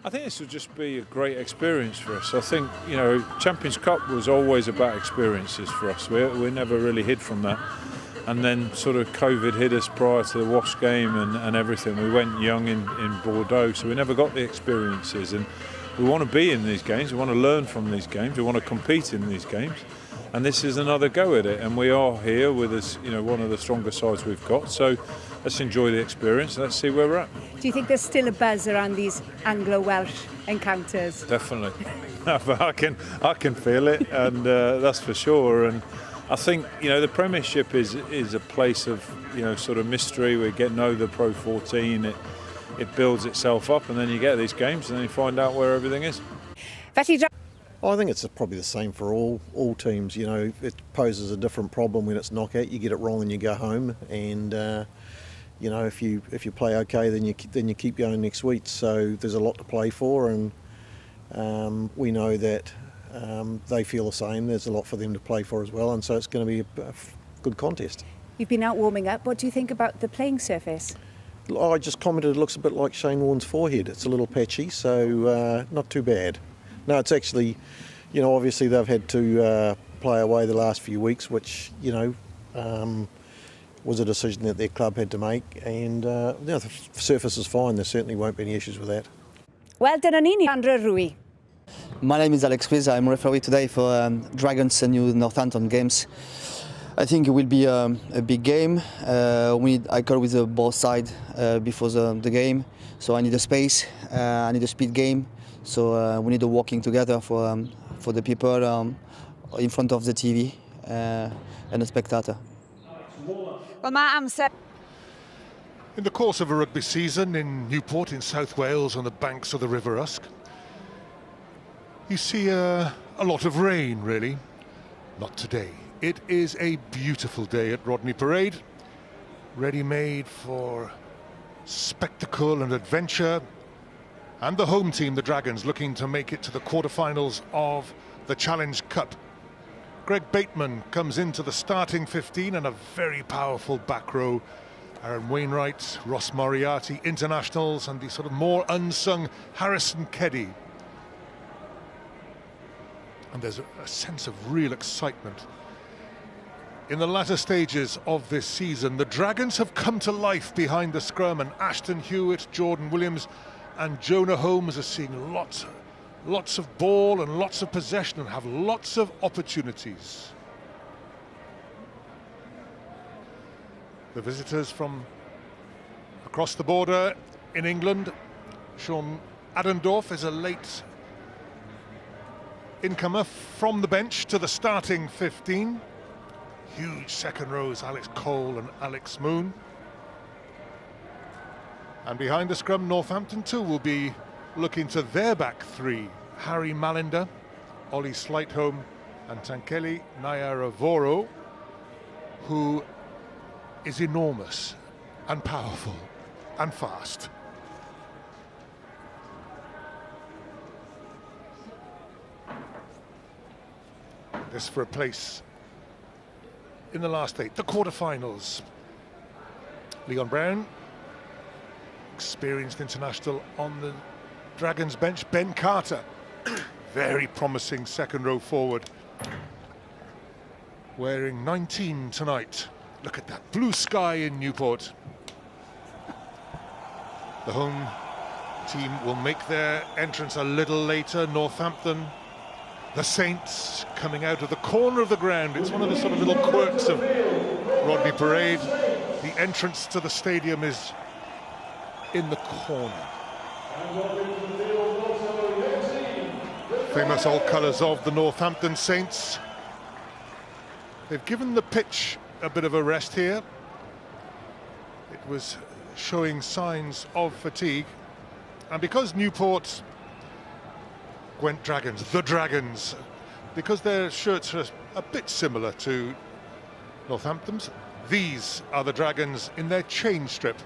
I think this will just be a great experience for us. I think, Champions Cup was always about experiences for us. We never really hid from that. And then sort of COVID hit us prior to the Wasps game and everything. We went young in Bordeaux, so we never got the experiences. And we want to be in these games, we want to learn from these games, we want to compete in these games. And this is another go at it. And we are here with us, one of the stronger sides we've got. So let's enjoy the experience. Let's see where we're at. Do you think there's still a buzz around these Anglo-Welsh encounters? Definitely. I can feel it, and that's for sure. And I think, the Premiership is a place of, sort of mystery. We get to know the Pro 14. It builds itself up, and then you get these games, and then you find out where everything is. I think it's probably the same for all teams. It poses a different problem when it's knockout. You get it wrong and you go home, and if you play okay, then you keep going next week. So there's a lot to play for, and we know that they feel the same. There's a lot for them to play for as well, and so it's going to be a good contest. You've been out warming up. What do you think about the playing surface? I just commented it looks a bit like Shane Warne's forehead. It's a little patchy, so not too bad. No, it's actually, obviously they've had to play away the last few weeks, which, was a decision that their club had to make. And the surface is fine. There certainly won't be any issues with that. Well done, Andrew Rui. My name is Alex Quiz. I'm referee today for Dragons and New Northampton games. I think it will be a big game. I call with both sides before the game, so I need a space. I need a speed game. So we need a working together for the people in front of the TV and the spectator. Well, Matt, in the course of a rugby season in Newport in South Wales on the banks of the River Usk, you see a lot of rain, really. Not today. It is a beautiful day at Rodney Parade, ready-made for spectacle and adventure. And the home team, the Dragons, looking to make it to the quarterfinals of the Challenge Cup. Greg Bateman comes into the starting 15 and a very powerful back row. Aaron Wainwright, Ross Moriarty, internationals, and the sort of more unsung Harrison Keddy. And there's a sense of real excitement. In the latter stages of this season, the Dragons have come to life behind the scrum, and Ashton Hewitt, Jordan Williams and Jonah Holmes are seeing lots of ball and lots of possession and have lots of opportunities. The visitors from across the border in England, Sean Adendorf is a late incomer from the bench to the starting 15. Huge second rows, Alex Cole and Alex Moon. And behind the scrum, Northampton too will be looking to their back three. Harry Malinder, Ollie Slightholme and Tankeli Nyaravoro, who is enormous and powerful and fast. This for a place in the last eight, the quarterfinals. Leon Brown, experienced international on the Dragons bench. Ben Carter, very promising second row forward, wearing 19 tonight. Look at that blue sky in Newport. The home team will make their entrance a little later. Northampton, the Saints coming out of the corner of the ground. It's one of the sort of little quirks of Rodney Parade. The entrance to the stadium is in the corner. Famous old colours of the Northampton Saints. They've given the pitch a bit of a rest here. It was showing signs of fatigue. And because Newport went Dragons, the Dragons, because their shirts are a bit similar to Northampton's, these are the Dragons in their chain strip.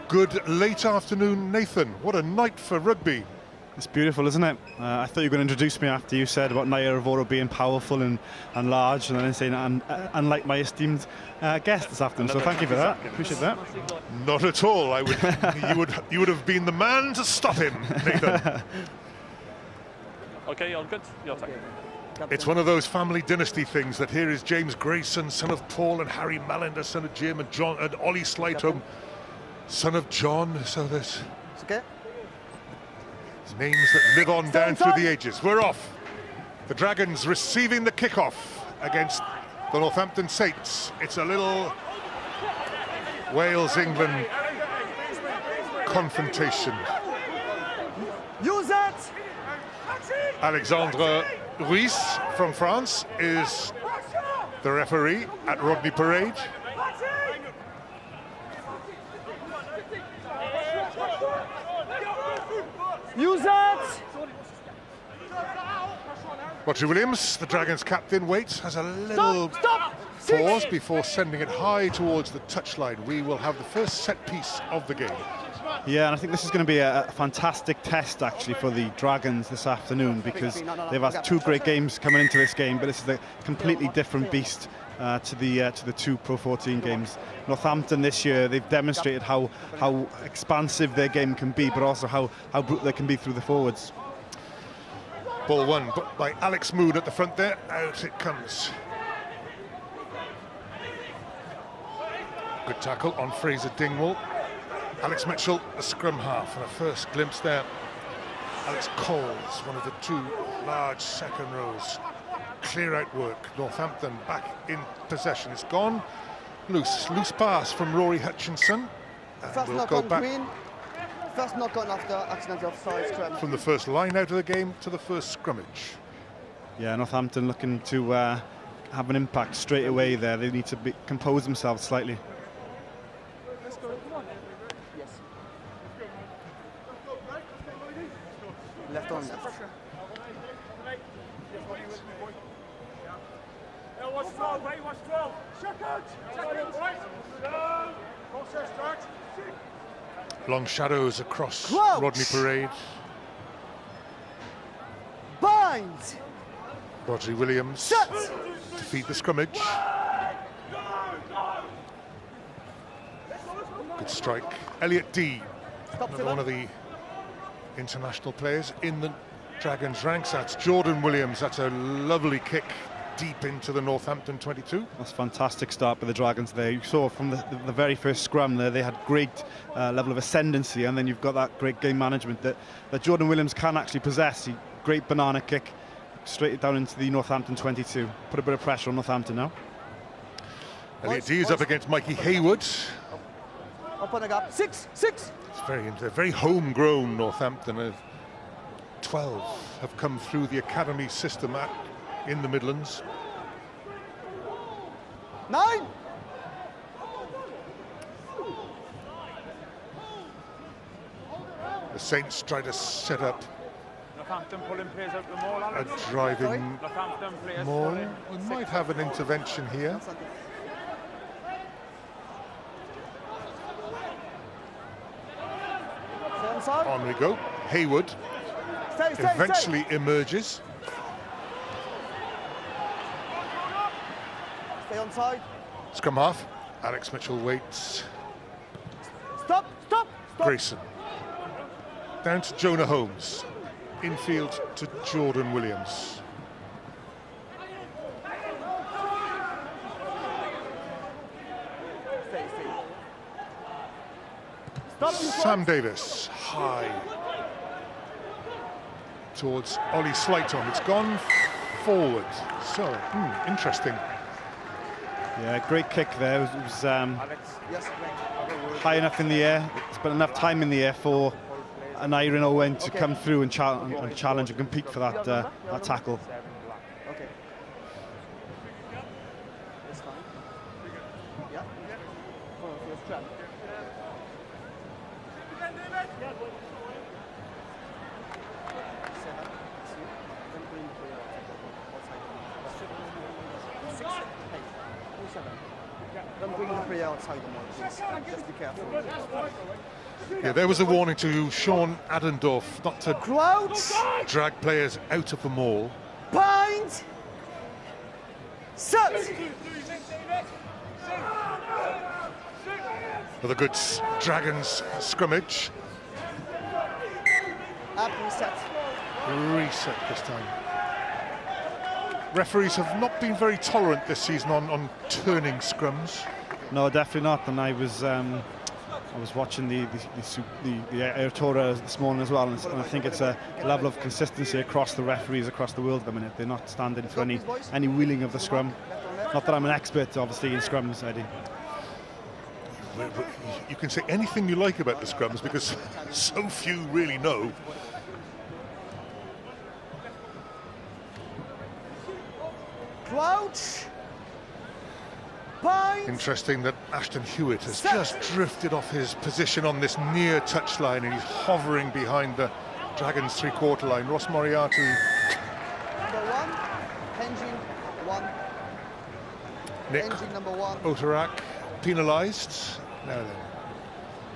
Good late afternoon, Nathan. What a night for rugby. It's beautiful, isn't it? I thought you were going to introduce me after you said about Naya Ravoro being powerful and large, and then saying unlike my esteemed guest this afternoon. So thank you for that. Appreciate that. Not at all. I would. you would have been the man to stop him, Nathan. Okay, all good. Your turn. It's one of those family dynasty things that here is James Grayson, son of Paul, and Harry Mallender, son of Jim, and John, and Ollie Slightholm, son of John. So there's names that live on down through the ages. We're off. The Dragons receiving the kickoff against the Northampton Saints. It's a little Wales-England confrontation. Use it! Alexandre Ruiz from France is the referee at Rodney Parade. Use it! Roger Williams, the Dragons captain, waits, has a little pause before sending it high towards the touchline. We will have the first set piece of the game. Yeah, and I think this is going to be a fantastic test actually for the Dragons this afternoon, because they've had 2 great games coming into this game, but this is a completely different beast to the 2 Pro 14 games. Northampton this year, they've demonstrated how expansive their game can be, but also how brutal they can be through the forwards. Ball won by Alex Moon at the front there. Out it comes. Good tackle on Fraser Dingwall. Alex Mitchell, the scrum half, and a first glimpse there. Alex Coles, one of the 2 large second rows. Clear out work. Northampton back in possession. It's gone. Loose pass from Rory Hutchinson. First we'll knock go on back. Green. First knock on after accidental offside scrum. From the first line out of the game to the first scrummage. Yeah, Northampton looking to have an impact straight away there. They need to compose themselves slightly. Left on left. Long shadows across Crouch. Rodney Parade. Bind! Rodri Williams Set! to feed the scrummage. Good strike. Elliot D, one of the international players in the Dragons ranks. That's Jordan Williams. That's a lovely kick deep into the Northampton 22. That's a fantastic start by the Dragons there. You saw from the very first scrum there, they had great level of ascendancy, and then you've got that great game management that Jordan Williams can actually possess. Great banana kick straight down into the Northampton 22. Put a bit of pressure on Northampton now. Elliot D is up against Mikey Hayward. Up on the gap. 6! It's very homegrown Northampton. 12 have come through the academy system in the Midlands. 9! The Saints try to set up Northampton pulling players out the maul, a Alex. driving Northampton players maul. pulling. We might have an intervention here. On we go. Hayward eventually emerges. Stay on side. Scrum half. Alex Mitchell waits. Stop! Grayson. Down to Jonah Holmes. Infield to Jordan Williams. Sam Davis, high towards Ollie Slightholm. It's gone forward. So, interesting. Yeah, great kick there. It was high enough in the air. Spent enough time in the air for an Iron Owen to come through and challenge and compete for that tackle. Okay. That's fine. Yeah. First trap. Don't bring the player outside the ball, please. Just be careful. Yeah, there was a warning to Sean Adendorf not to Crouch. drag players out of the maul. Bind. Set. For the good Dragons scrimmage. Up, reset. Reset this time. Referees have not been very tolerant this season on turning scrums. No, definitely not. And I was watching the Air Tour this morning as well, and I think it's a level of consistency across the referees across the world at the minute. They're not standing for any wheeling of the scrum. Not that I'm an expert, obviously, in scrums, Eddie. You can say anything you like about the scrums because so few really know. Crouch. Bind. Interesting that Ashton Hewitt has just drifted off his position on this near touchline and he's hovering behind the Dragons three-quarter line. Ross Moriarty. Number 1. Engine 1. Nick Engine number 1. Otarak penalised. Now then,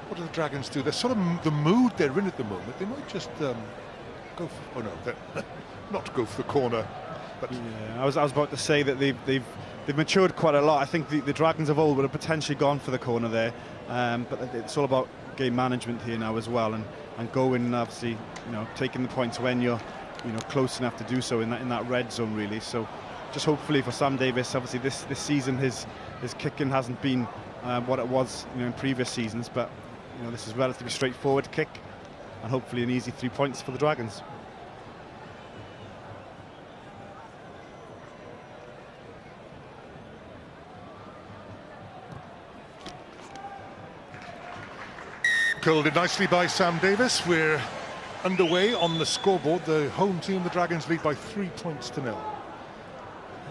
what do the Dragons do? They're sort of the mood they're in at the moment. They might just go for, oh no, not go for the corner. But yeah, I was about to say that they've matured quite a lot. I think the Dragons of old would have potentially gone for the corner there, but it's all about game management here now as well, and going, obviously, taking the points when you're close enough to do so in that red zone, really. So just hopefully for Sam Davis, obviously this season his kicking hasn't been what it was in previous seasons, but this is a relatively straightforward kick, and hopefully an easy 3 points for the Dragons. curled it nicely by Sam Davis. We're underway on the scoreboard. The home team, the Dragons, lead by 3 points to 0.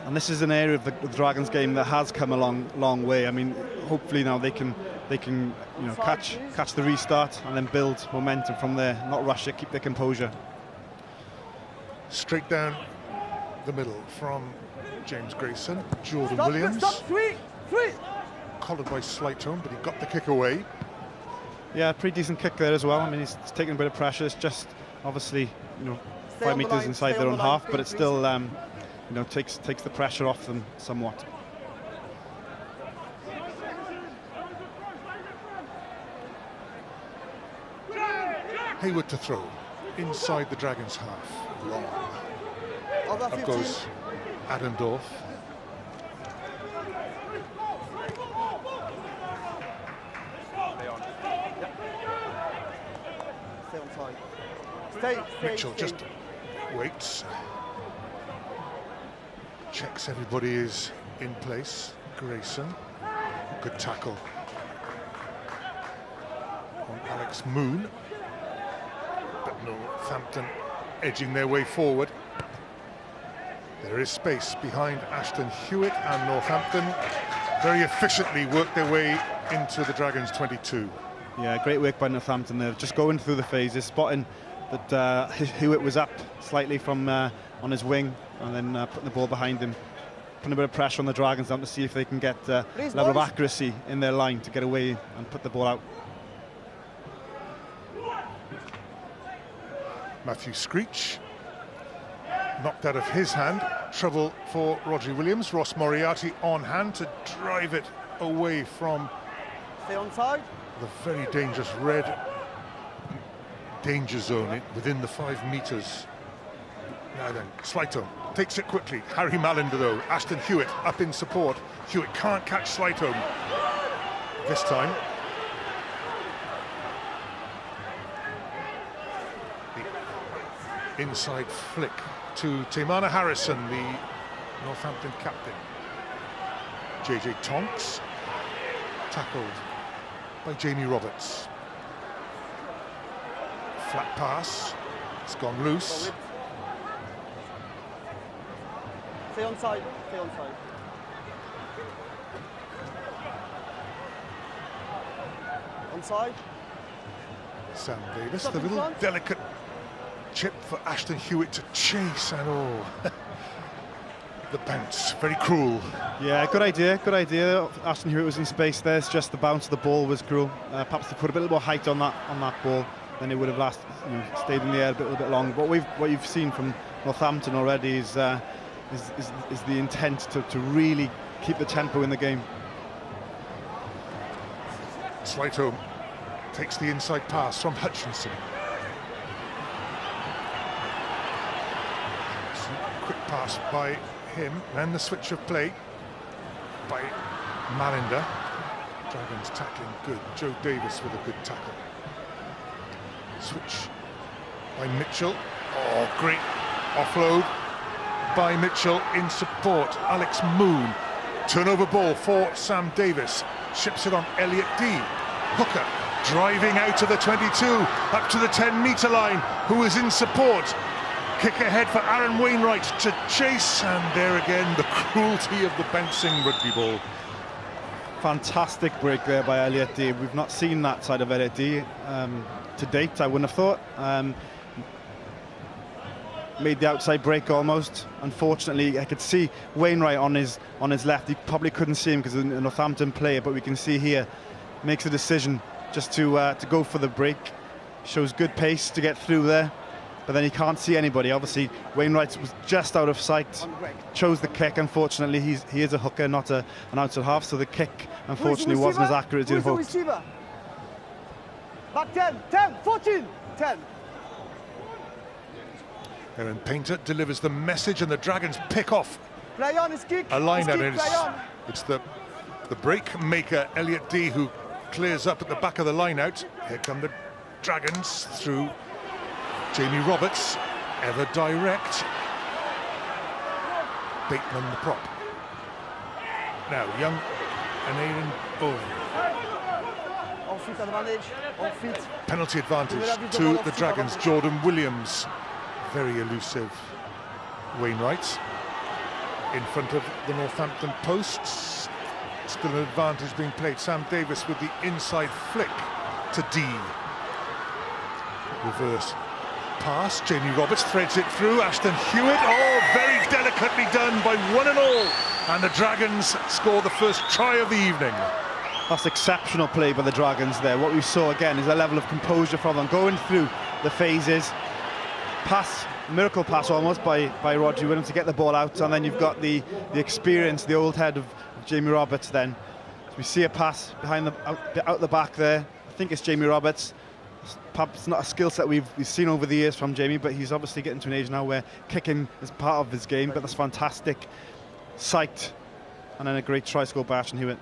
And this is an area of the Dragons game that has come a long way. I mean, hopefully now they can catch the restart and then build momentum from there. Not rush it, keep their composure. Straight down the middle from James Grayson. Jordan Stop, Williams. Stop, three. Collared by Slighton, but he got the kick away. Yeah, pretty decent kick there as well. I mean, he's taking a bit of pressure. It's just obviously 5 meters inside their own half, but it still takes the pressure off them somewhat. Hayward to throw inside the Dragons' half. Long. Up goes Adendorf. Mitchell just waits, checks everybody is in place. Grayson, good tackle on Alex Moon, but Northampton edging their way forward. There is space behind Ashton Hewitt, and Northampton very efficiently work their way into the Dragons' 22. Yeah, great work by Northampton there, just going through the phases, spotting that Hewitt was up slightly from on his wing, and then putting the ball behind him, putting a bit of pressure on the Dragons down to see if they can get a level of accuracy in their line to get away and put the ball out. Matthew Screech knocked out of his hand. Trouble for Rodri Williams. Ross Moriarty on hand to drive it away from Stay on side. The very dangerous red danger zone within the 5 meters. Now then, Slighton takes it quickly. Harry Mallender though. Ashton Hewitt up in support. Hewitt can't catch Slighton this time. The inside flick to Taimana Harrison, the Northampton captain. JJ Tonks tackled by Jamie Roberts. Flat pass, it's gone loose. Stay on side, stay on side. On side. Sam Davis, the little delicate chip for Ashton Hewitt to chase, and the bounce, very cruel. Yeah, good idea, good idea. Ashton Hewitt was in space there. It's just the bounce of the ball was cruel. Perhaps they put a bit more height on that ball, then it would have stayed in the air a little bit longer. But what you've seen from Northampton already is the intent to really keep the tempo in the game. Sligo takes the inside pass from Hutchinson. Quick pass by him, then the switch of play by Marinder. Dragons tackling good. Joe Davis with a good tackle. Switch by Mitchell. Oh, great offload by Mitchell in support. Alex Moon. Turnover ball for Sam Davis. Ships it on Elliot D. Hooker driving out to the 22, up to the 10-metre line. Who is in support? Kick ahead for Aaron Wainwright to chase, and there again the cruelty of the bouncing rugby ball. Fantastic break there by Elliot D. We've not seen that side of Elliot D to date, I wouldn't have thought. Made the outside break almost. Unfortunately, I could see Wainwright on his left. You probably couldn't see him because of the Northampton player, but we can see here makes a decision just to go for the break. Shows good pace to get through there, but then he can't see anybody. Obviously, Wainwright was just out of sight. Chose the kick. Unfortunately, he is a hooker, not an outside half, so the kick unfortunately wasn't as accurate as you'd hoped. Back 10, 14, 10. Aaron Painter delivers the message, and the Dragons pick off Play on his kick. a line, and play on. it's the break maker Elliot D who clears up at the back of the line out. Here come the Dragons through Jamie Roberts, ever direct. Bateman the prop. Now Young and Aidan Bowen. On feet advantage. On feet. Penalty advantage to the Dragons. Jordan Williams, very elusive. Wainwright in front of the Northampton posts. Still an advantage being played. Sam Davis with the inside flick to D. Reverse pass. Jamie Roberts threads it through. Ashton Hewitt. Oh, very delicately done by one and all. And the Dragons score the first try of the evening. That's exceptional play by the Dragons there. What we saw again is a level of composure from them, going through the phases. Pass, miracle pass almost by Roger Williams to get the ball out, and then you've got the experience, the old head of Jamie Roberts then. So we see a pass behind out the back there. I think it's Jamie Roberts. Perhaps not a skill set we've seen over the years from Jamie, but he's obviously getting to an age now where kicking is part of his game. But that's fantastic sight, and then a great try score by Ashton Hewitt.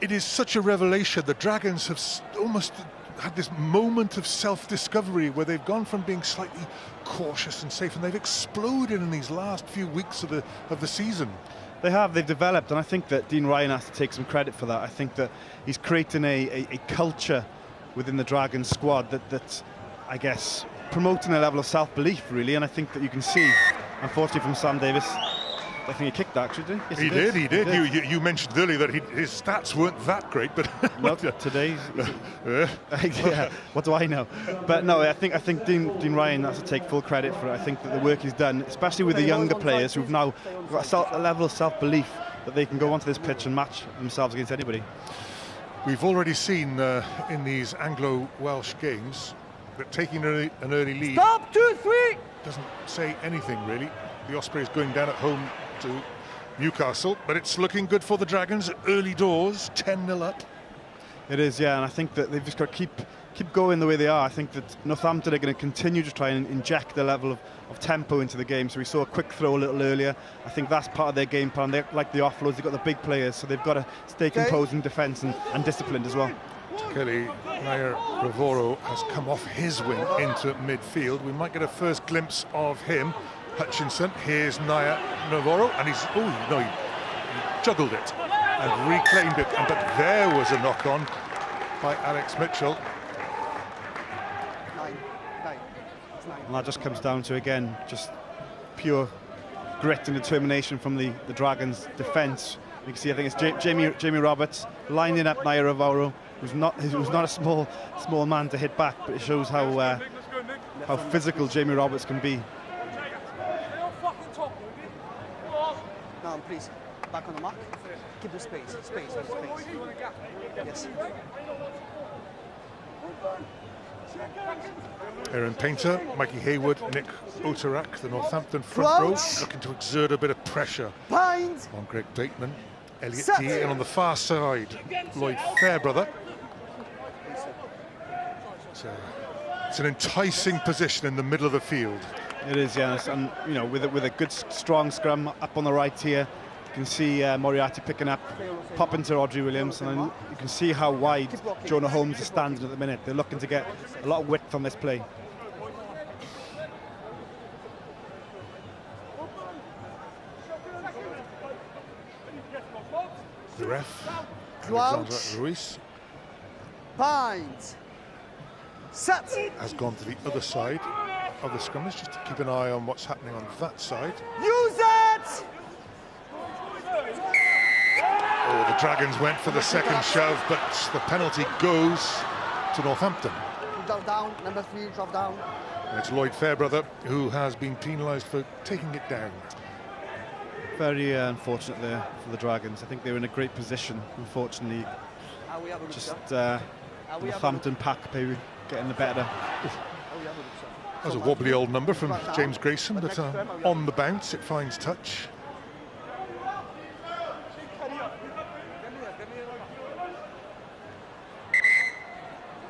It is such a revelation. The Dragons have almost had this moment of self-discovery where they've gone from being slightly cautious and safe, and they've exploded in these last few weeks of the season. They've developed, and I think that Dean Ryan has to take some credit for that. I think that he's creating a culture within the Dragons squad that's, I guess, promoting a level of self-belief, really, and I think that you can see, unfortunately, from Sam Davis. I think he kicked that, actually, didn't he? Yes, he did. You mentioned earlier that his stats weren't that great, but not today. Yeah, what do I know? But no, I think Dean Ryan has to take full credit for it. I think that the work he's done, especially with the younger players who've now got a level of self-belief that they can go onto this pitch and match themselves against anybody. We've already seen in these Anglo-Welsh games that taking an early lead Stop, 2, 3. doesn't say anything really. The Ospreys going down at home to Newcastle, but it's looking good for the Dragons. Early doors, 10-0 up. It is, yeah, and I think that they've just got to keep going the way they are. I think that Northampton are going to continue to try and inject the level of tempo into the game. So we saw a quick throw a little earlier. I think that's part of their game plan. They like the offloads, they've got the big players, so they've got to stay composed in defence and disciplined as well. Kelly Nair Ravoro has come off his wing into midfield. We might get a first glimpse of him. Hutchinson, here's Nair Ravoro, and he juggled it and reclaimed it, but there was a knock-on by Alex Mitchell. 9. And that just comes down to, again, just pure grit and determination from the Dragons' defence. You can see, I think it's Jamie Roberts lining up Nair Ravoro, who's not a small man to hit back, but it shows how physical Jamie Roberts can be. please. Back on the mark. Keep the space. Space. Yes. Aaron Painter, Mikey Hayward, Nick Oterak, the Northampton front row, looking to exert a bit of pressure on Greg Bateman. Elliot D, and on the far side, Lloyd Fairbrother. It's an enticing position in the middle of the field. It is, yes, and you know, with a good strong scrum up on the right here, you can see Moriarty picking up, popping to Audrey Williams, and then you can see how wide Jonah Holmes is standing at the minute. They're looking to get a lot of width on this play. The ref, Alexandra Ruiz, Binds. Set. has gone to the other side of the scrummage just to keep an eye on what's happening on that side. Use it! Oh, the Dragons went for the second shove, but the penalty goes to Northampton. Drop down, number 3, drop down. And it's Lloyd Fairbrother who has been penalised for taking it down. Very unfortunate there for the Dragons. I think they were in a great position, unfortunately. Just Northampton pack maybe getting the better. That was a wobbly old number from James Grayson, but on the bounce it finds touch.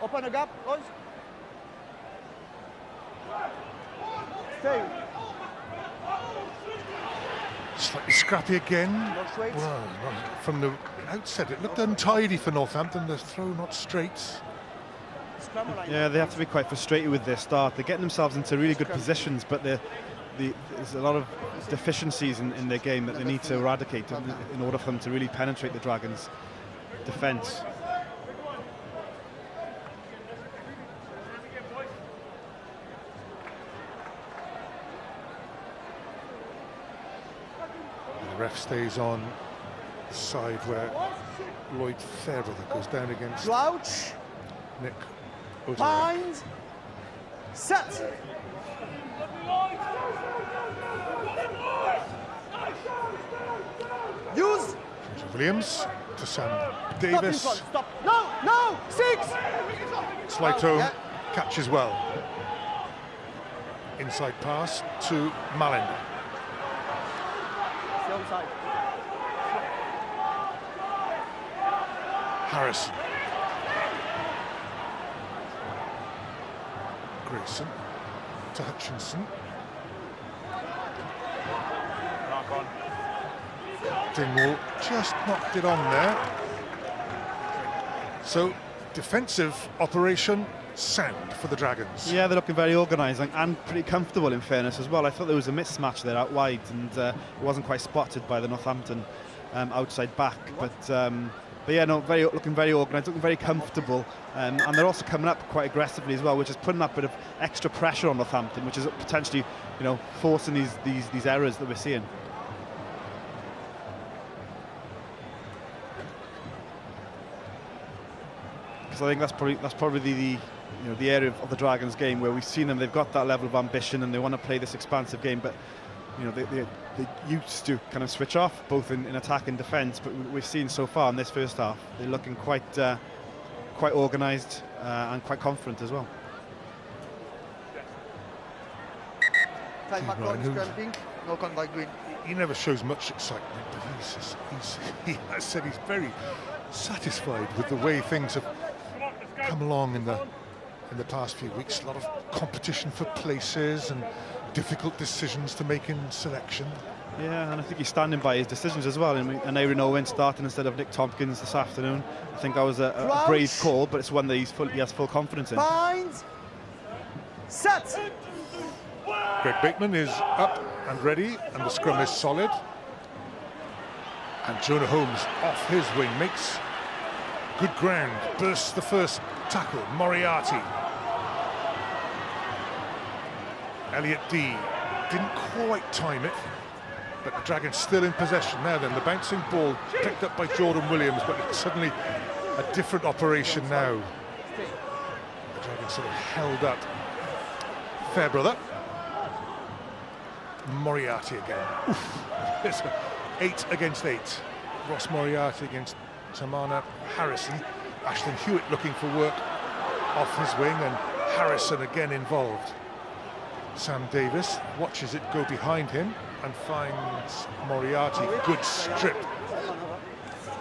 Open the gap, boys. Stay. Slightly scrappy again. Well, from the outset it looked untidy for Northampton, the throw not straight. Yeah, they have to be quite frustrated with their start. They're getting themselves into really good positions, but there's a lot of deficiencies in their game that they need to eradicate in order for them to really penetrate the Dragons' defence. The ref stays on the side where Lloyd Fairbrother goes down against Nick Oterak. Bind. Set. Use. Williams to Sam Davis. Stop. No, 6. Slytone catches well. Inside pass to Malinder. Harrison. Grayson to Hutchinson. Dingwall just knocked it on there. So, defensive operation sound for the Dragons. Yeah, they're looking very organised and pretty comfortable in fairness as well. I thought there was a mismatch there out wide, and it wasn't quite spotted by the Northampton outside back. But yeah, no, looking very organised, looking very comfortable, and they're also coming up quite aggressively as well, which is putting that bit of extra pressure on Northampton, which is potentially, you know, forcing these errors that we're seeing. Because I think that's probably the area of the Dragons' game where we've seen them. They've got that level of ambition and they want to play this expansive game, but you know they used to kind of switch off both in attack and defence. But we've seen so far in this first half they're looking quite organised and quite confident as well. No contact green. He never shows much excitement, but he has said he's very satisfied with the way things have come along in the past few weeks. A lot of competition for places and difficult decisions to make in selection. Yeah, and I think he's standing by his decisions as well. And Aaron Owen starting instead of Nick Tompkins this afternoon. I think that was a brave call, but it's one that he has full confidence in. Bind. Set. Greg Bateman is up and ready, and the scrum is solid. And Jonah Holmes off his wing makes good ground, bursts the first tackle. Moriarty. Elliot D didn't quite time it, but the Dragons still in possession. Now then, the bouncing ball picked up by Jordan Williams, but it's suddenly a different operation now. The Dragons sort of held up Fairbrother. Moriarty again. Oof. There's 8 against 8. Ross Moriarty against Tamana Harrison. Ashton Hewitt looking for work off his wing, and Harrison again involved. Sam Davis watches it go behind him and finds Moriarty. Good strip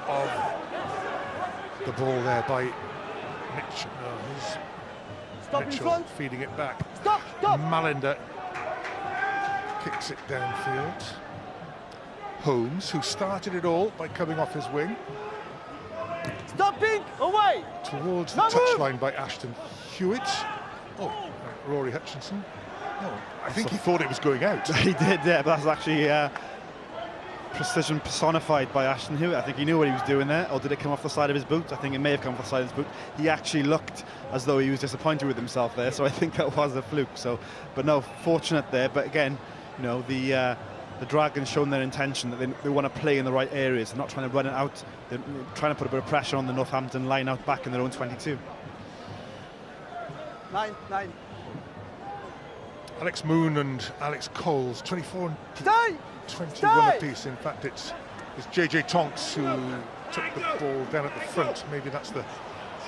of the ball there by Mitchell. No, Mitchell feeding it back. Stop! Malinder kicks it downfield. Holmes, who started it all by coming off his wing. Stopping! Away! Towards the touchline by Ashton Hewitt. Oh, Rory Hutchinson. Oh, I think he thought it was going out. He did, yeah, but that's actually precision personified by Ashton Hewitt. I think he knew what he was doing there. Or did it come off the side of his boot? I think it may have come off the side of his boot. He actually looked as though he was disappointed with himself there, so I think that was a fluke. So, but no, fortunate there. But again, you know, the Dragons shown their intention that they want to play in the right areas. They're not trying to run it out. They're trying to put a bit of pressure on the Northampton line out back in their own 22. 9. Alex Moon and Alex Coles, 24 and Stay! 21 apiece. In fact, it's JJ Tonks who took the ball down at the front. Maybe that's the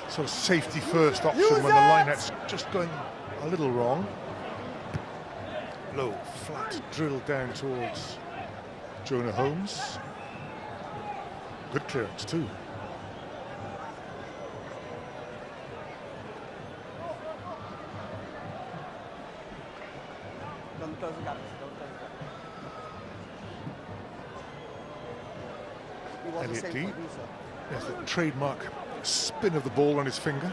sort of safety first option when the line-out's just going a little wrong. Low, flat, drilled down towards Jonah Holmes. Good clearance too. Don't close the gap. Elliot D. There's the trademark spin of the ball on his finger.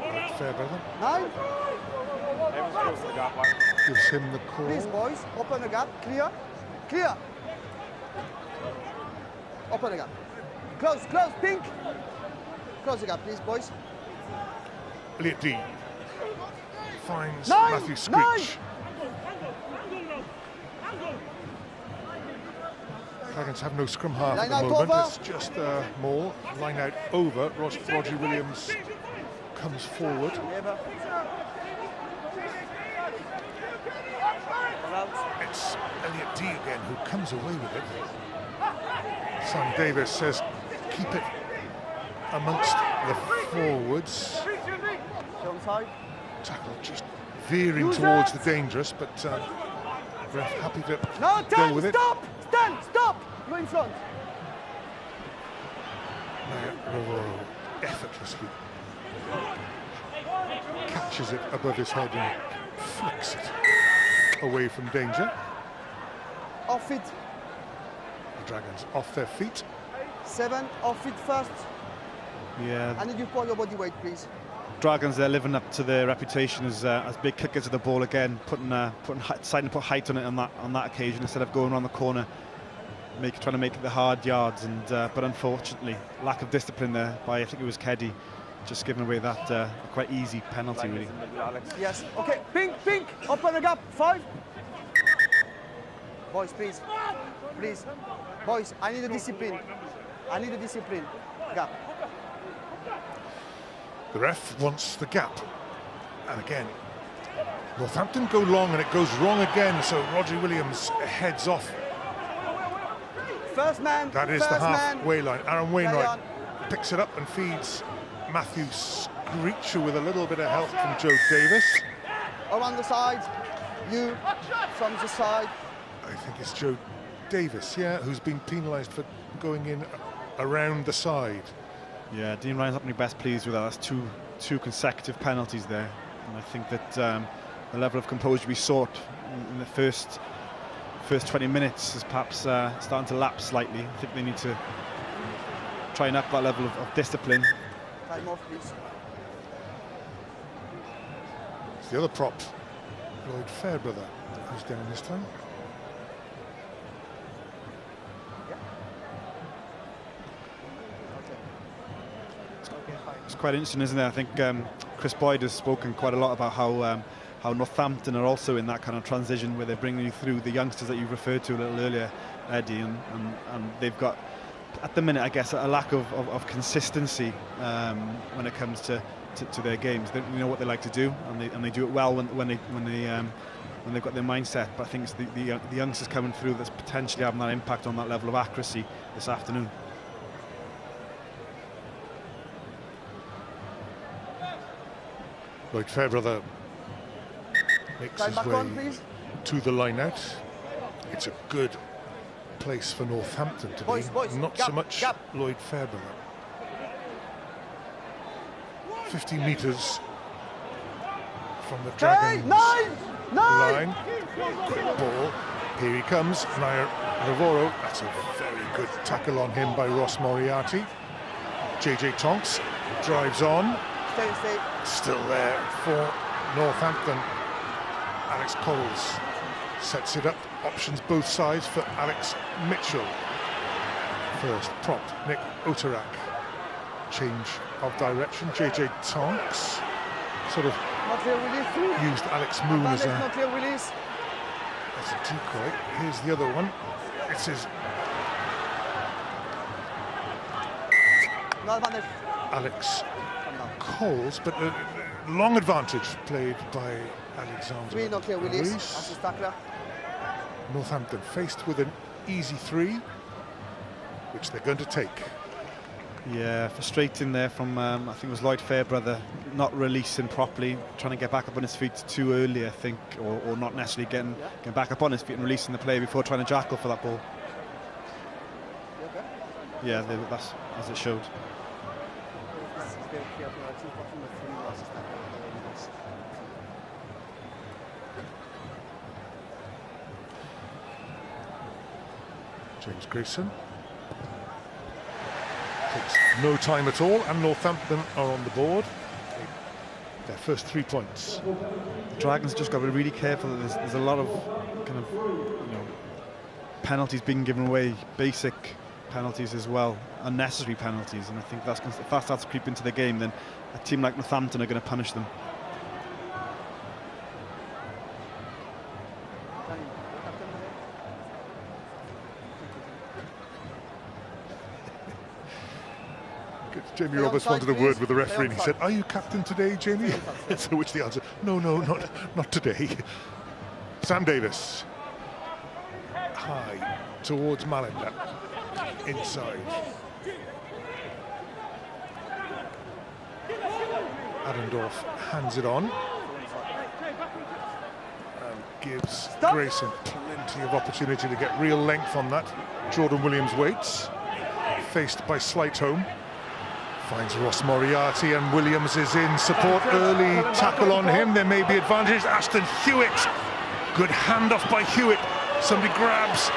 Right, Fairbrother 9. gives him the call. Please, boys, open the gap. Clear. Clear. Open the gap. Close, pink. Close the gap, please, boys. Elliot D. finds 9, Matthew Screech. 9. Dragons have no scrum half Line at the out moment. over. It's just Maul. Line out over. Roger Williams comes forward. It's Elliot D again who comes away with it. Sam Davis says keep it amongst the forwards. Tackle just veering towards the dangerous, but ref happy to go with it. Stop! Stand! Stop! Go in front. Rivero effortlessly catches it above his head and flicks it away from danger. Off it. The Dragons off their feet. 7, off it first. Yeah. I need you to pull your body weight, please. Dragons, they're living up to their reputation as big kickers of the ball again, deciding to put height on it on that occasion instead of going around the corner, trying to make it the hard yards. And but unfortunately, lack of discipline there by, I think it was Keddy, just giving away that quite easy penalty really. Yes. Okay. Pink. Open the gap. 5. Boys, please. Boys, I need a discipline. Gap. The ref wants the gap. And again, Northampton go long and it goes wrong again, so Roger Williams heads off. First man. That is the halfway line. Aaron Wainwright picks it up and feeds Matthew Screech with a little bit of help from Joe Davis. Around the side. You from the side. I think it's Joe Davis, yeah, who's been penalised for going in around the side. Yeah, Dean Ryan's not going to be best pleased with that. That's two consecutive penalties there. And I think that the level of composure we sought in the first 20 minutes is perhaps starting to lapse slightly. I think they need to try and up that level of discipline. Time off, please. It's the other prop, Lloyd Fairbrother, who's down this time. It's quite interesting, isn't it? I think Chris Boyd has spoken quite a lot about how Northampton are also in that kind of transition where they're bringing you through the youngsters that you referred to a little earlier, Eddie, and they've got, at the minute, I guess, a lack of consistency when it comes to to their games. They know what they like to do, and they do it well when they've got their mindset. But I think it's the youngsters coming through that's potentially having that impact on that level of accuracy this afternoon. Lloyd Fairbrother makes his way to the line out. It's a good place for Northampton to be, not so much Lloyd Fairbrother. 50 metres from the Dragons line. Quick ball. Here he comes, Nair Rivoro. That's a very good tackle on him by Ross Moriarty. JJ Tonks drives on. Still there for Northampton. Alex Coles sets it up. Options both sides for Alex Mitchell. First prompt, Nick Oterak. Change of direction. JJ Tonks sort of used Alex Moon as a decoy. Here's the other one. It's his Alex Coles, but a long advantage played by Alexander Ruiz. Northampton faced with an easy 3, which they're going to take. Yeah, frustrating there from, I think it was Lloyd Fairbrother, not releasing properly, trying to get back up on his feet too early, I think, or not necessarily getting back up on his feet and releasing the play before trying to jackal for that ball. Yeah, that's as it showed. James Grayson takes no time at all, and Northampton are on the board. Their first 3 points. The Dragons just got to be really careful. There's a lot of kind of penalties being given away, basic penalties as well, unnecessary penalties, and I think that's if that starts to creep into the game, then a team like Northampton are going to punish them. Jamie Roberts wanted a word with the referee and he said, "Are you captain today, Jamie?" To which the answer, no, not today. Sam Davis. High towards Malander. Inside. Adendorf hands it on. And gives Grayson plenty of opportunity to get real length on that. Jordan Williams waits. Faced by Slightholme. Finds Ross Moriarty, and Williams is in support. Early tackle on him. There may be advantage. Aston Hewitt. Good handoff by Hewitt. Somebody grabs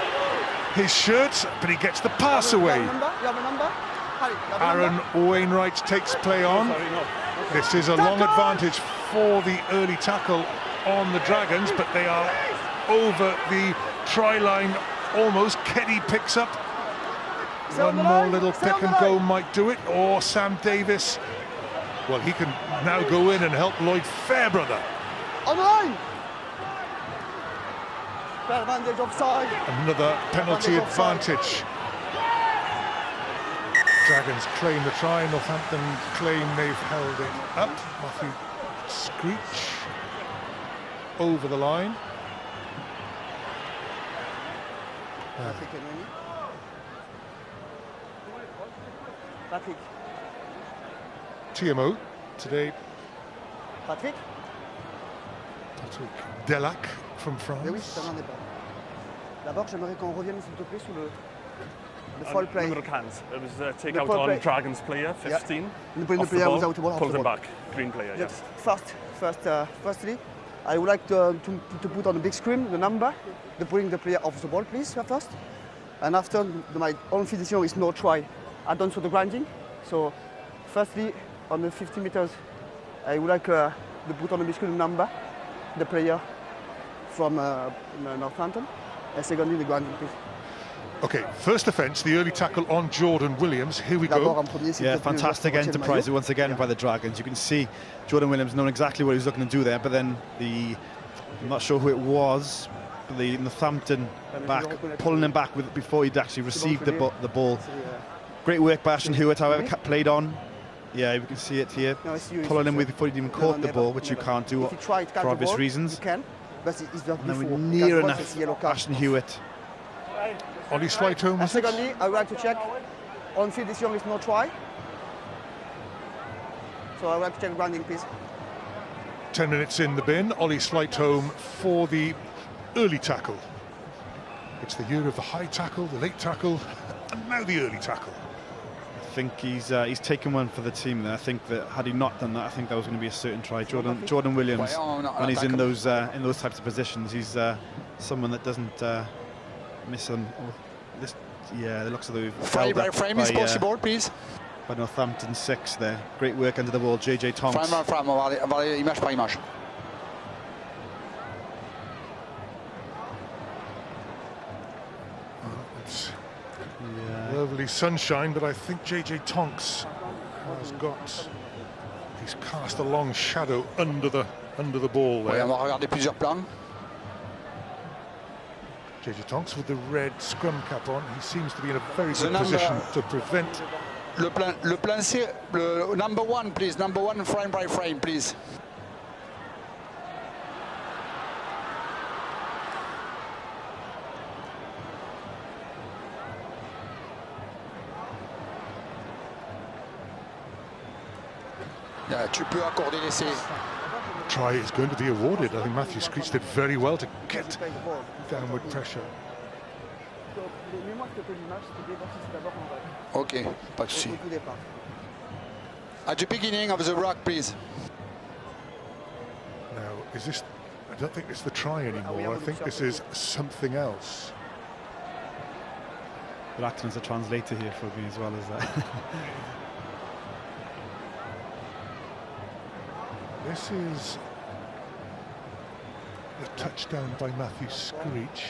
his shirt, but he gets the pass away. Aaron Wainwright takes play on. This is a long advantage for the early tackle on the Dragons, but they are over the try line almost. Keddy picks up. One more little pick and go might do it, or Sam Davis. Well, he can now go in and help Lloyd Fairbrother. On the line. Advantage offside. Another penalty advantage. Dragons claim the try. Northampton claim they've held it up. Matthew Screech over the line. Patrick. TMO today. Patrick Delac from France. Oui, c'est un départ. D'abord, j'aimerais qu'on revienne, s'il te plaît, sur le foul play. Number of hands. It was take out on Dragons player, 15. Yeah. The player was out the ball. Pulls him back. Green player, yes. Firstly, I would like to put on the big screen the number, putting the player off the ball, please, first. And after, my own decision is no try. I done for the grinding. So, firstly, on the 50 meters, I would like to put on the big screen number, the player from Northampton. And secondly, the grinding, please. Okay, first offence, the early tackle on Jordan Williams. Here we go. Yeah, fantastic enterprise once again by the Dragons. You can see Jordan Williams knowing exactly what he was looking to do there, but then I'm not sure who it was, but the Northampton back, pulling him back before he'd actually received the ball. Great work by Ashton Hewitt, however, played on. Yeah, we can see it here. No, it's you, Pulling him it's before he even caught the ball, which you can't do If you try to catch for the obvious ball, reasons. You can, but it's just And then before. we're near Catch the ball, it's yellow enough card. Ashton Hewitt. Ollie Slighto, And secondly, I would like to check on field decision is no try. So I would like to check grounding, please. 10 minutes in the bin. Ollie Slighto for the early tackle. It's the year of the high tackle, the late tackle, and now the early tackle. I think he's taken one for the team there. I think that had he not done that, I think that was going to be a certain try. Jordan Williams, when he's in those types of positions, he's someone that doesn't miss them. Yeah, the looks of the frame is possible, please. By Northampton 6 there. Great work under the ball, JJ Tonks. Frame, on va aller image par image. Lovely sunshine, but I think JJ Tonks has he's cast a long shadow under the ball there. Oui, on va regarder plusieurs plans. JJ Tonks with the red scrum cap on, he seems to be in a very good position to prevent. Le plan C, le number one, please. Number one, frame by frame, please. Tu peux accorder l'essai. Try is going to be awarded. I think Matthew Screech did very well to get downward pressure. Ok, pas de souci. At the beginning of the rock, please. Now, is this? I don't think it's the try anymore. I think this is something else. But acting as a translator here for me as well as that. This is the touchdown by Matthew Screech.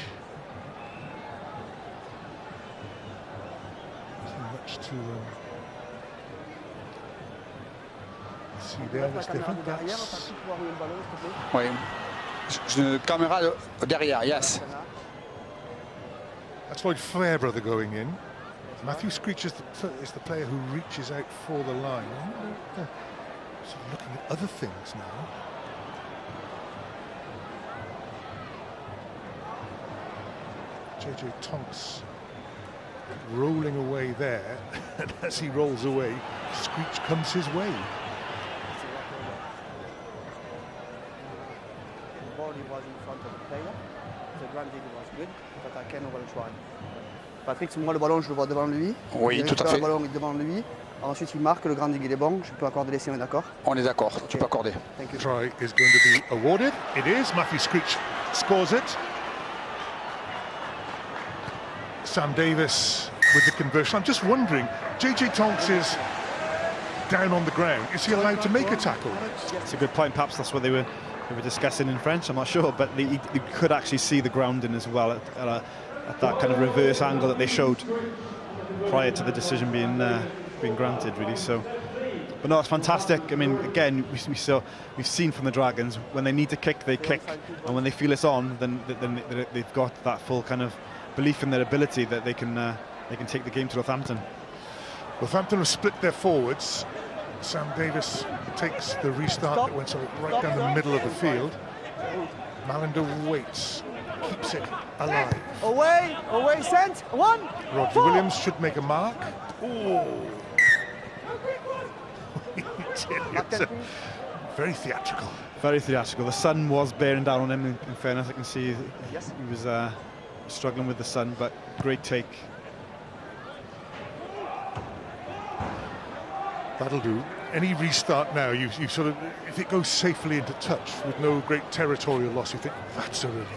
Nothing much to see there. That's different. That's Oui. Caméra derrière, yes. That's Lloyd Fairbrother going in. Matthew Screech is the player who reaches out for the line. So looking at other things now. JJ Tonks rolling away there, and as he rolls away, Screech comes his way. The ball was in front of the player. The grounding was good, but I can well try. Patrick, moi le ballon, je le vois devant lui. Oui, tout à fait. Le ballon est devant lui. Ensuite, il marque, le grounding il est bon. Je peux accorder l'essai, on est d'accord? On est d'accord, tu peux accorder. Try is going to be awarded. It is. Matthew Screech scores it. Sam Davis with the conversion. I'm just wondering, JJ Tonks is down on the ground. Is he allowed to make a tackle? It's a good point. Perhaps that's what they were discussing in French. I'm not sure, but you could actually see the grounding as well at that kind of reverse angle that they showed prior to the decision being granted, really. So, but no, it's fantastic. I mean, again, we've seen from the Dragons, when they need to kick, they kick, and when they feel it's on, then they've got that full kind of belief in their ability that they can take the game to Northampton. Northampton have split their forwards. Sam Davis takes the restart that went sort of right down the middle of the field. Malander waits, keeps it alive. Away, sent, one. Roger Williams should make a mark. Oh. Very theatrical. Very theatrical. The sun was bearing down on him, in fairness. I can see he was struggling with the sun, but great take. That'll do. Any restart now, you sort of, if it goes safely into touch with no great territorial loss, you think that's a relief.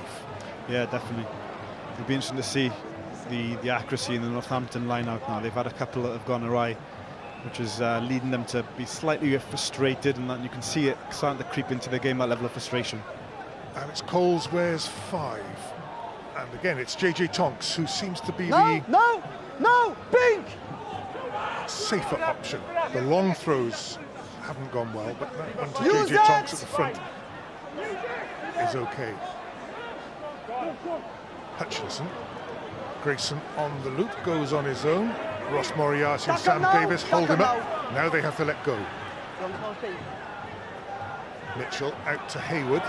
Yeah, definitely. It'll be interesting to see the accuracy in the Northampton line-out now. They've had a couple that have gone awry, which is leading them to be slightly frustrated, and that you can see it starting to creep into their game, that level of frustration. Alex Coles wears 5. And again, it's JJ Tonks who seems to be No, pink! safer option. The long throws haven't gone well, but that one to JJ Tonks at the front is okay. Hutchinson, Grayson on the loop, goes on his own. Ross Moriarty and Sam Davis hold him up. Now they have to let go. Mitchell out to Hayward.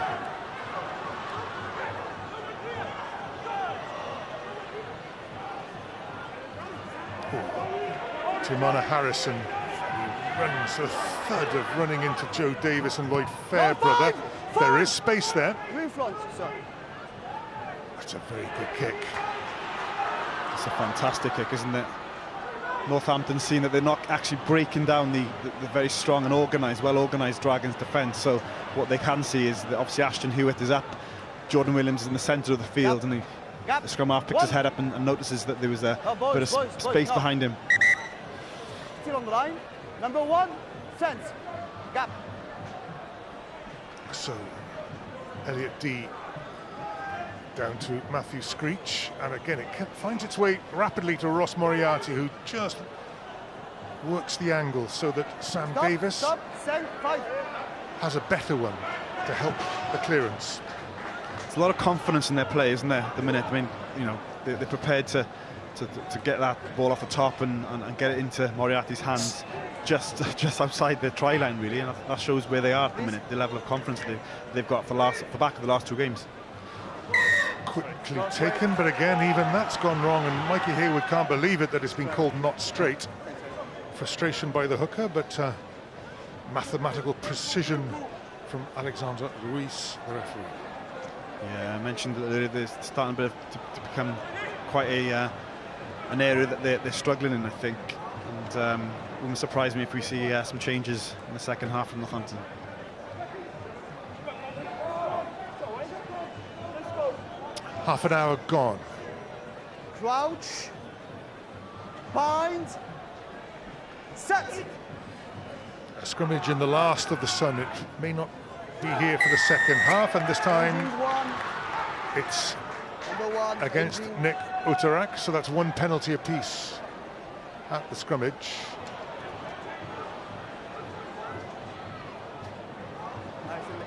Timana Harrison runs a thud of running into Joe Davis and Lloyd Fairbrother. There is space there. That's a very good kick. It's a fantastic kick, isn't it? Northampton seeing that they're not actually breaking down the very strong and organised, well-organised Dragons defence. So what they can see is that obviously Ashton Hewitt is up, Jordan Williams is in the centre of the field, and the scrum half picks his head up and notices that there was a bit of space behind him. Still on the line. Number 1, Temps. Gap. So Elliot D down to Matthew Screech, and again it finds its way rapidly to Ross Moriarty, who just works the angle so that Sam Davis has a better one to help the clearance. There's a lot of confidence in their play, isn't there, at the minute? I mean, you know, they're prepared to get that ball off the top and get it into Moriarty's hands just outside the try line, really, and that shows where they are at the minute, the level of confidence they've got for the back of the last 2 games. Quickly taken, but again, even that's gone wrong, and Mikey Hayward can't believe it that it's been called not straight. Frustration by the hooker, but mathematical precision from Alexander Ruiz, the referee. Yeah, I mentioned that they're starting to become quite an area that they're struggling in, I think, and it wouldn't surprise me if we see some changes in the second half from Northampton. Half an hour gone. Crouch, bind, set. A scrimmage in the last of the sun. It may not be here for the second half, and this time it's against Nick Utarak, so that's 1 penalty apiece at the scrimmage.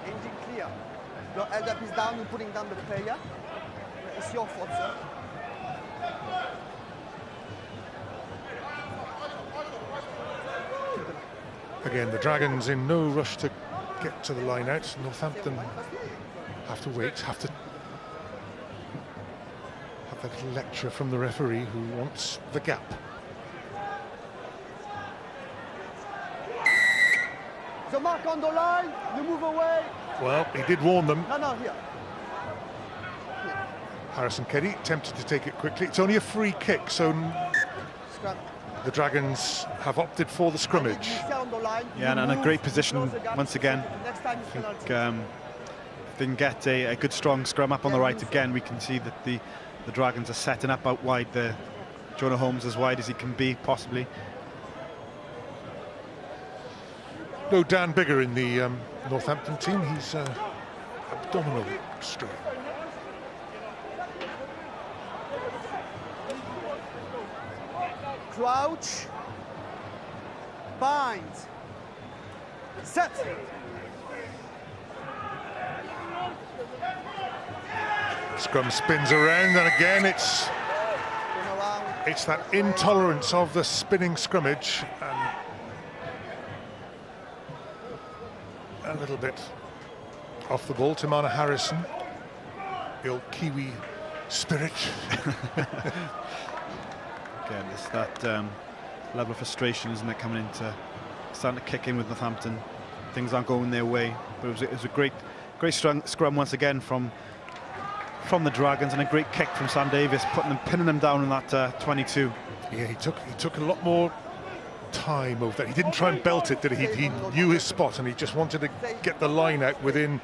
Engine clear. Your head up is down, you're putting down the player. It's your fault, sir. Again, the Dragons in no rush to get to the line out. Northampton have to wait, have that little lecture from the referee who wants the gap. The mark on the line, you move away. Well, he did warn them. No, here. Harrison Keddy tempted to take it quickly. It's only a free kick, so the Dragons have opted for the scrimmage. Yeah, and a great position once again. I think if they can get a good strong scrum up on the right again, we can see that the Dragons are setting up out wide there. Jonah Holmes as wide as he can be, possibly. No Dan Bigger in the Northampton team. He's abdominal strain. Crouch, bind, set. Scrum spins around, and again it's that intolerance of the spinning scrimmage, and a little bit off the ball. Timana Harrison, the old Kiwi spirit. Again, it's that level of frustration, isn't it, coming into starting to kick in with Northampton. Things aren't going their way, but it was a great scrum once again from the Dragons, and a great kick from Sam Davis, pinning them down on that 22. Yeah, he took a lot more time over that. He didn't try and belt it, did he? He knew his spot, and he just wanted to get the line out within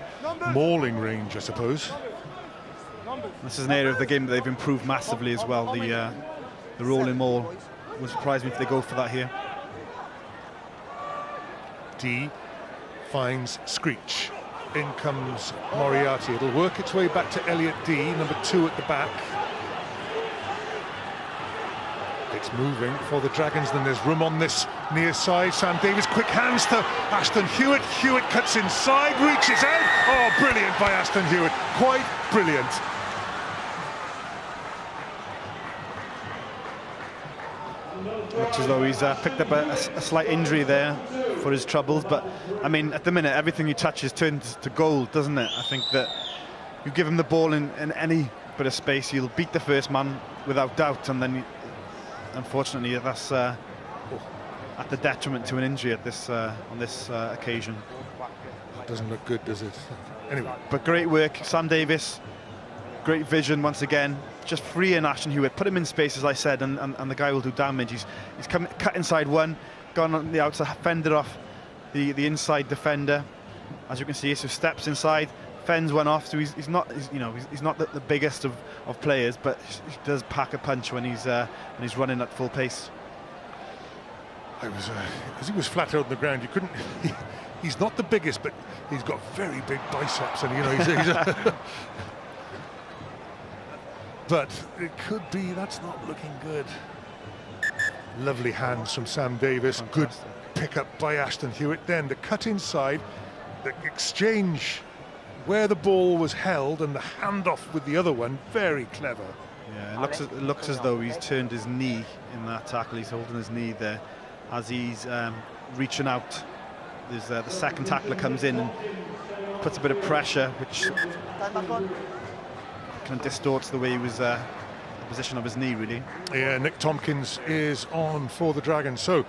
mauling range, I suppose. This is an area of the game that they've improved massively as well. The rolling maul wouldn't surprise me if they go for that here. D finds Screech. In comes Moriarty. It'll work its way back to Elliot D, number 2 at the back. It's moving for the Dragons, then there's room on this near side. Sam Davis, quick hands to Ashton Hewitt. Hewitt cuts inside, reaches out. Oh, brilliant by Ashton Hewitt. Quite brilliant. Looks as though he's picked up a slight injury there for his troubles, but I mean, at the minute, everything he touches turns to gold, doesn't it? I think that you give him the ball in any bit of space, he'll beat the first man without doubt, and then unfortunately that's at the detriment to an injury at this on this occasion. Doesn't look good, does it? Anyway, but great work, Sam Davis. Great vision once again. Just freeing Ashton Hewitt, put him in space, as I said, and the guy will do damage. He's cut inside one, gone on the outside, fended off the inside defender. As you can see, so steps inside, fends one off. So he's not the biggest of players, but he does pack a punch when he's running at full pace. As he was flat out on the ground, you couldn't. He's not the biggest, but he's got very big biceps, and he's but it could be that's not looking good. Lovely hands from Sam Davis. Fantastic. Good pick-up by Ashton Hewitt. Then the cut inside, the exchange where the ball was held and the handoff with the other one, very clever. Yeah, it looks as though he's turned his knee in that tackle. He's holding his knee there as he's reaching out. There's the second tackler comes in and puts a bit of pressure, which kind of distorts the way he was the position of his knee, really. Yeah, Nick Tompkins is on for the Dragons. So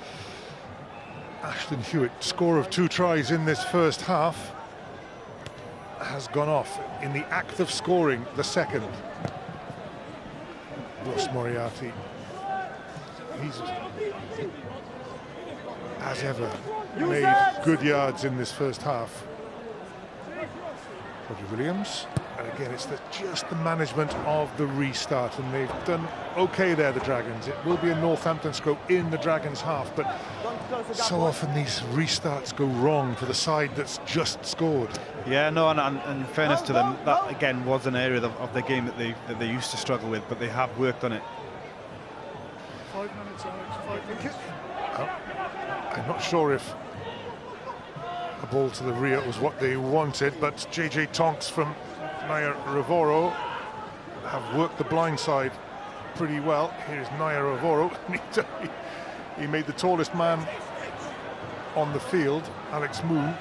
Ashton Hewitt, score of 2 tries in this first half, has gone off in the act of scoring the second. Ross Moriarty, he's as ever made good yards in this first half. Roger Williams, and again it's just the management of the restart, and they've done okay there, the Dragons. It will be a Northampton stroke in the Dragons half, but so often these restarts go wrong for the side that's just scored. Yeah, no, and in fairness to them, that again was an area of the game that they used to struggle with, but they have worked on it. 5 minutes, Alex, 5 minutes. I'm not sure if a ball to the rear was what they wanted, but JJ Tonks from Naya Ravoro have worked the blind side pretty well. Here's Naya Ravoro. He made the tallest man on the field, Alex Moon,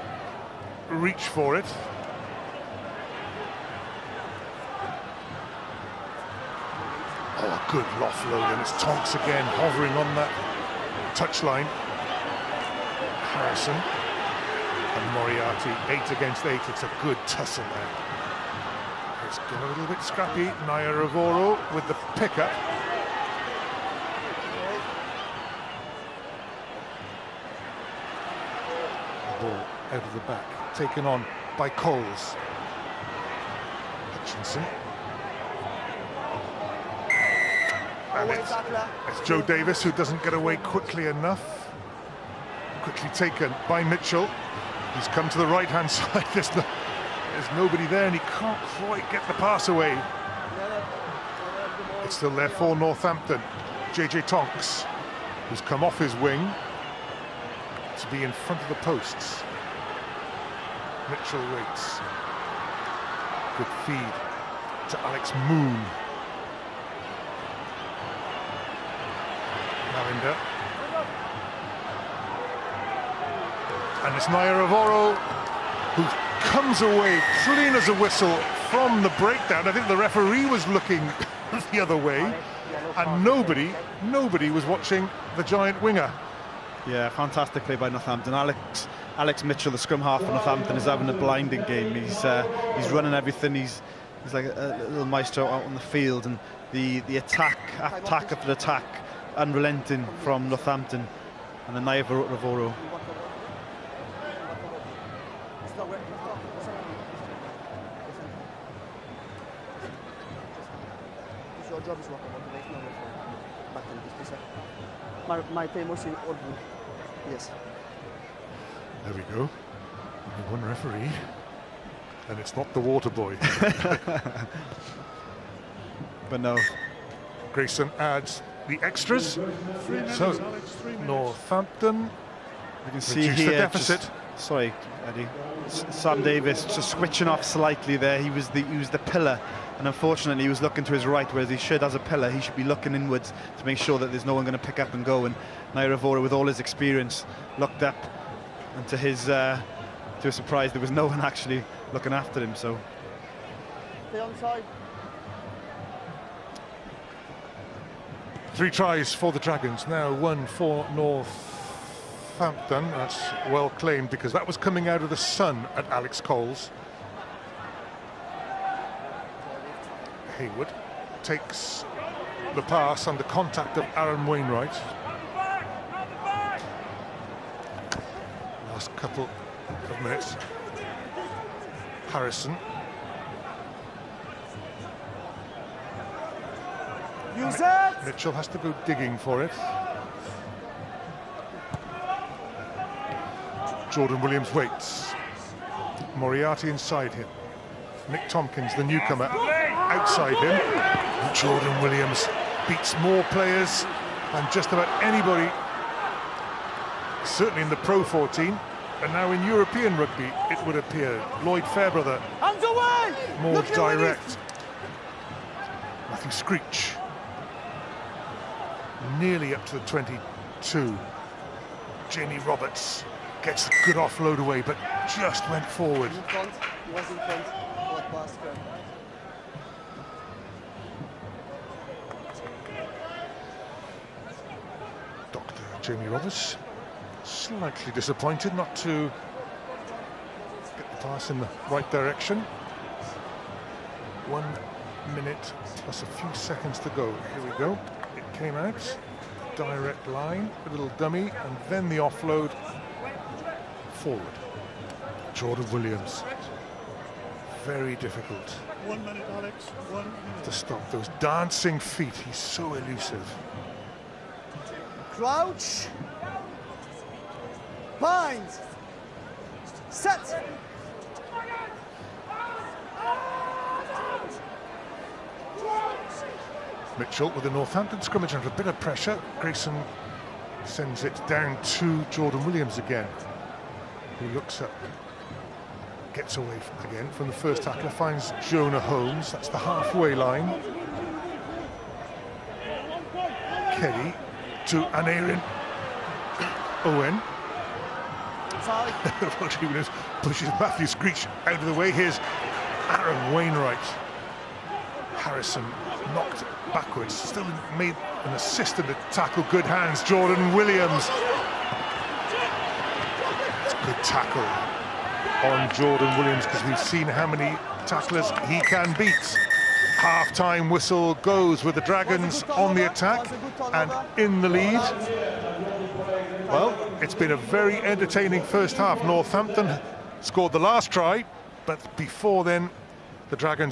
reach for it. Oh, good offload, and it's Tonks again hovering on that touchline. Harrison and Moriarty, 8 against 8. It's a good tussle there. It's been a little bit scrappy. Naya Ravoro with the pickup. Ball out of the back, taken on by Coles. Hutchinson. And it's Joe Davis who doesn't get away quickly enough. Quickly taken by Mitchell. He's come to the right-hand side. There's nobody there, and he can't quite get the pass away. It's still there for Northampton. JJ Tonks, who's come off his wing to be in front of the posts. Mitchell waits. Good feed to Alex Moon. Marinder. And it's Naya Ravoro who comes away clean as a whistle from the breakdown. I think the referee was looking the other way, and nobody was watching the giant winger. Yeah, fantastic play by Northampton. Alex Mitchell, the scrum half for Northampton, is having a blinding game. He's running everything. He's like a little maestro out on the field, and the attack after attack, unrelenting from Northampton. And then Naya Ravoro. My famous in Orbu. Yes. There we go. Only one referee, and it's not the water boy. But no. Grayson adds the extras. So Northampton you can see here the deficit Sorry, Eddie. Sam Davis just switching off slightly there. He was the pillar, and unfortunately he was looking to his right, whereas he should, as a pillar, he should be looking inwards to make sure that there's no one going to pick up and go. And Nairavora, with all his experience, looked up, and to his to a surprise, there was no one actually looking after him. So. Stay on side. 3 tries for the Dragons, now 1 for Northampton. That's well claimed, because that was coming out of the sun at Alex Coles. Hayward takes the pass under contact of Aaron Wainwright. Last couple of minutes. Harrison. Mitchell has to go digging for it. Jordan Williams waits. Moriarty inside him. Nick Tompkins, the newcomer, outside him. And Jordan Williams beats more players than just about anybody, certainly in the Pro 14, and now in European rugby, it would appear. Lloyd Fairbrother, more direct. Matthew Screech, nearly up to the 22. Jamie Roberts gets a good offload away, but just went forward. In front. He was in front. What basket. Dr. Jamie Roberts, slightly disappointed not to get the pass in the right direction. 1 minute plus a few seconds to go. Here we go. It came out. Direct line, a little dummy, and then the offload forward. Jordan Williams. Very difficult 1 minute, Alex. 1 minute. to stop those dancing feet. He's so elusive. Crouch. Bind. Set. Mitchell with the Northampton scrimmage under a bit of pressure. Grayson sends it down to Jordan Williams again. He looks up, gets away again from the first tackler, finds Jonah Holmes. That's the halfway line. Kelly to Aneirin Owen. Roger Williams pushes Matthew Screech out of the way. Here's Aaron Wainwright. Harrison knocked backwards, still made an assist in the tackle. Good hands, Jordan Williams. It's a good tackle on Jordan Williams, because we've seen how many tacklers he can beat. Half-time whistle goes with the Dragons on the attack and in the lead. Well, it's been a very entertaining first half. Northampton scored the last try, but before then, the Dragons